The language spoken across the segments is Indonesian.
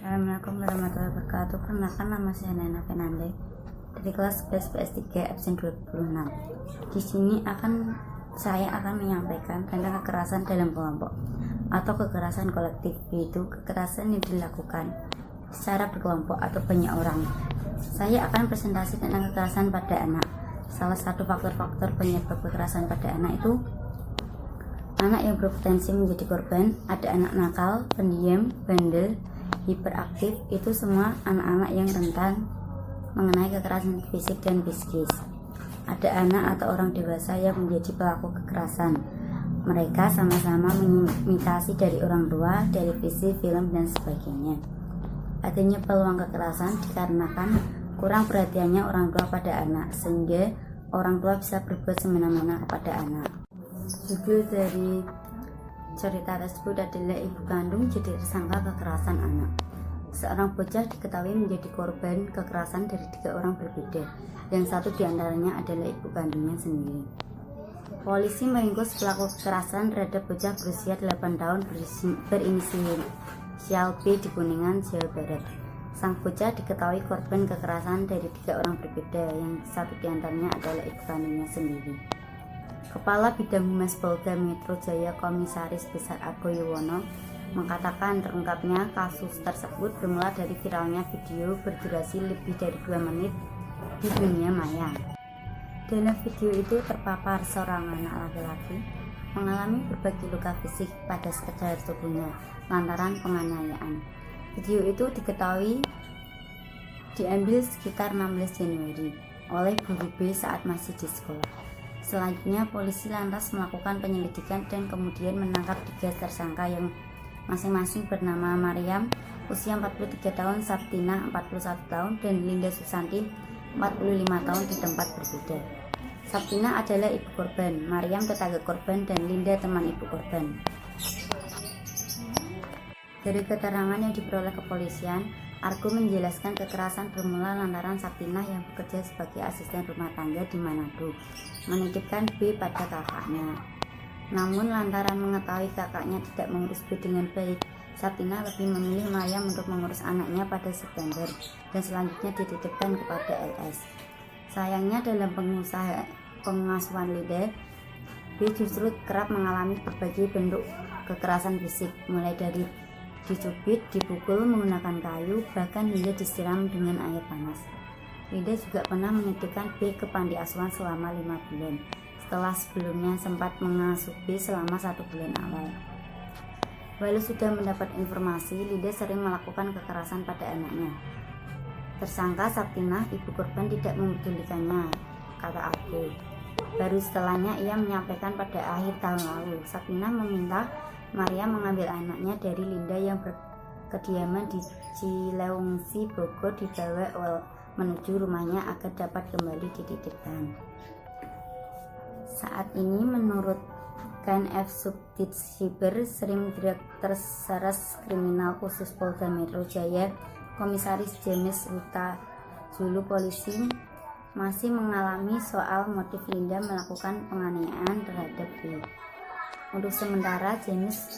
Assalamualaikum warahmatullahi wabarakatuh. Perkenalkan, nama saya Nana Fernande dari kelas 11 PS3 absen 26. Di sini saya akan menyampaikan tentang kekerasan dalam kelompok atau kekerasan kolektif, yaitu kekerasan yang dilakukan secara berkelompok atau banyak orang. Saya akan presentasi tentang kekerasan pada anak. Salah satu faktor-faktor penyebab kekerasan pada anak itu anak yang berpotensi menjadi korban. Ada anak nakal, pendiam, bandel, hiperaktif. Itu semua anak-anak yang rentan mengenai kekerasan fisik dan psikis. Ada anak atau orang dewasa yang menjadi pelaku kekerasan. Mereka sama-sama mengimitasi dari orang tua, televisi, film, dan sebagainya. Adanya peluang kekerasan dikarenakan kurang perhatiannya orang tua pada anak, sehingga orang tua bisa berbuat semena-mena kepada anak. Judul dari cerita tersebut adalah Ibu Kandung Jadi Tersangka Kekerasan Anak. Seorang bocah diketahui menjadi korban kekerasan dari 3 orang berbeda, yang satu diantaranya adalah ibu kandungnya sendiri. Polisi meringkus pelaku kekerasan terhadap bocah berusia 8 tahun berinisial B di Kuningan, Jawa Barat. Sang bocah diketahui korban kekerasan dari 3 orang berbeda, yang satu diantaranya adalah ibu kandungnya sendiri. Kepala Bidang Humas Polda Metro Jaya Komisaris Besar Argo Yuwono mengatakan terungkapnya kasus tersebut bermula dari viralnya video berdurasi lebih dari 2 menit di dunia maya. Dalam video itu terpapar seorang anak laki-laki mengalami berbagai luka fisik pada sekujur tubuhnya lantaran penganiayaan. Video itu diketahui diambil sekitar 16 Januari oleh guru B saat masih di sekolah. Selanjutnya polisi lantas melakukan penyelidikan dan kemudian menangkap 3 tersangka yang masing-masing bernama Mariam usia 43 tahun, Sabtina 41 tahun, dan Linda Susanti 45 tahun di tempat berbeda. Sabtina adalah ibu korban, Mariam tetangga korban, dan Linda teman ibu korban. Dari keterangan yang diperoleh kepolisian, Argo menjelaskan kekerasan bermula lantaran Sabtina yang bekerja sebagai asisten rumah tangga di Manado menitipkan B pada kakaknya. Namun lantaran mengetahui kakaknya tidak mengurus B dengan baik, Sabtina lebih memilih Mariam untuk mengurus anaknya pada September dan selanjutnya dititipkan kepada LS. Sayangnya dalam pengasuhan Linda, B justru kerap mengalami berbagai bentuk kekerasan fisik, mulai dari dicubit, dipukul menggunakan kayu, bahkan hingga disiram dengan air panas. Linda juga pernah menitipkan B ke panti asuhan selama 5 bulan, setelah sebelumnya sempat mengasuh B selama 1 bulan awal. Walau sudah mendapat informasi, Linda sering melakukan kekerasan pada anaknya. Tersangka Sabtina, ibu korban, tidak mempedulikannya, kata Argo. Baru setelahnya ia menyampaikan pada akhir tahun lalu, Sabtina meminta Maria mengambil anaknya dari Linda yang berkediaman di Cileungsi, Bogor, dibawa menuju rumahnya agar dapat kembali dititipkan. Saat ini menurut KNF Subdit Siber Srim Direktur Sares Kriminal Khusus Polda Metro Jaya Komisaris James Huta Zulu, polisi masih mengalami soal motif Linda melakukan penganiayaan terhadap B. Untuk sementara James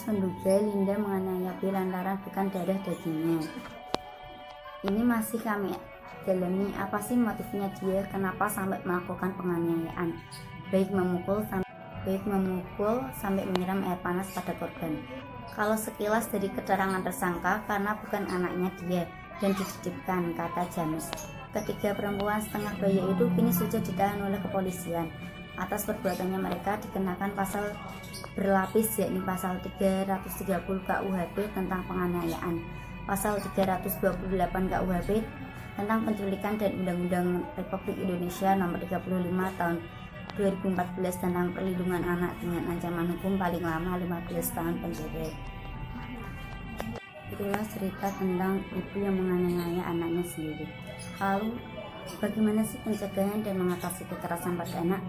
menduga Linda menganiaya B lantaran bukan darah dagingnya. Ini masih kami dalami, apa sih motifnya dia, kenapa sampai melakukan penganiayaan, baik memukul sampai menyiram air panas pada korban. Kalau sekilas dari keterangan tersangka, karena bukan anaknya dia dan dititipkan, kata James. Ketiga perempuan setengah bayi itu kini sudah ditahan oleh kepolisian. Atas perbuatannya mereka dikenakan pasal berlapis, yakni pasal 330 KUHP tentang penganiayaan, pasal 328 KUHP tentang penculikan, dan Undang-Undang Republik Indonesia Nomor 35 Tahun 2014 tentang perlindungan anak dengan ancaman hukum paling lama 15 tahun penjara. Itulah cerita tentang ibu yang menganiaya anaknya sendiri. Lalu bagaimana sih pencegahan dan mengatasi kekerasan pada anak?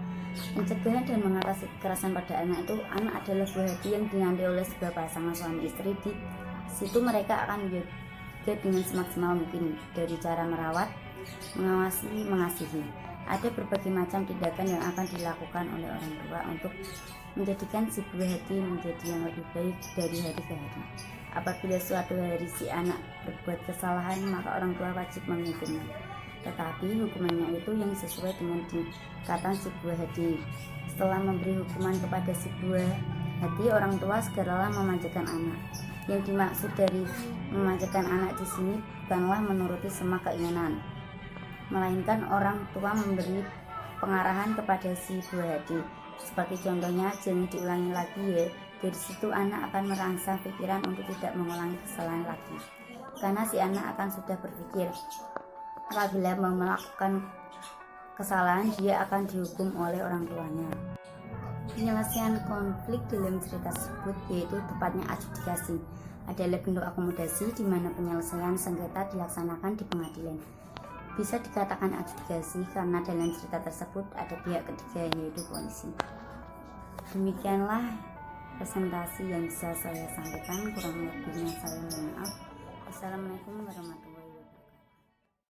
Pencegahan dan mengatasi kekerasan pada anak itu, anak adalah buah hati yang dinanti oleh sebuah pasangan suami istri. Di situ mereka akan menjaga dengan semaksimal mungkin, dari cara merawat, mengawasi, mengasihi. Ada berbagai macam tindakan yang akan dilakukan oleh orang tua untuk menjadikan si buah hati menjadi yang lebih baik dari hari ke hari. Apabila suatu hari si anak berbuat kesalahan, maka orang tua wajib menghukumnya. Tetapi hukumannya itu yang sesuai dengan tingkatan si buah hati. Setelah memberi hukuman kepada si buah hati, orang tua segeralah memanjakan anak. Yang dimaksud dari memanjakan anak di sini bukanlah menuruti semua keinginan, melainkan orang tua memberi pengarahan kepada si buah hati. Seperti contohnya, jangan diulangi lagi ya. Dari situ anak akan merangsang pikiran untuk tidak mengulangi kesalahan lagi, karena si anak akan sudah berpikir apabila mau melakukan kesalahan dia akan dihukum oleh orang tuanya. Penyelesaian konflik dalam cerita tersebut yaitu tepatnya adjudikasi adalah bentuk akomodasi di mana penyelesaian sengketa dilaksanakan di pengadilan. Bisa dikatakan adjudikasi karena dalam cerita tersebut ada pihak ketiga yaitu polisi. Demikianlah presentasi yang bisa saya sampaikan, kurang lebihnya saya mohon maaf. Wassalamualaikum warahmatullahi wabarakatuh.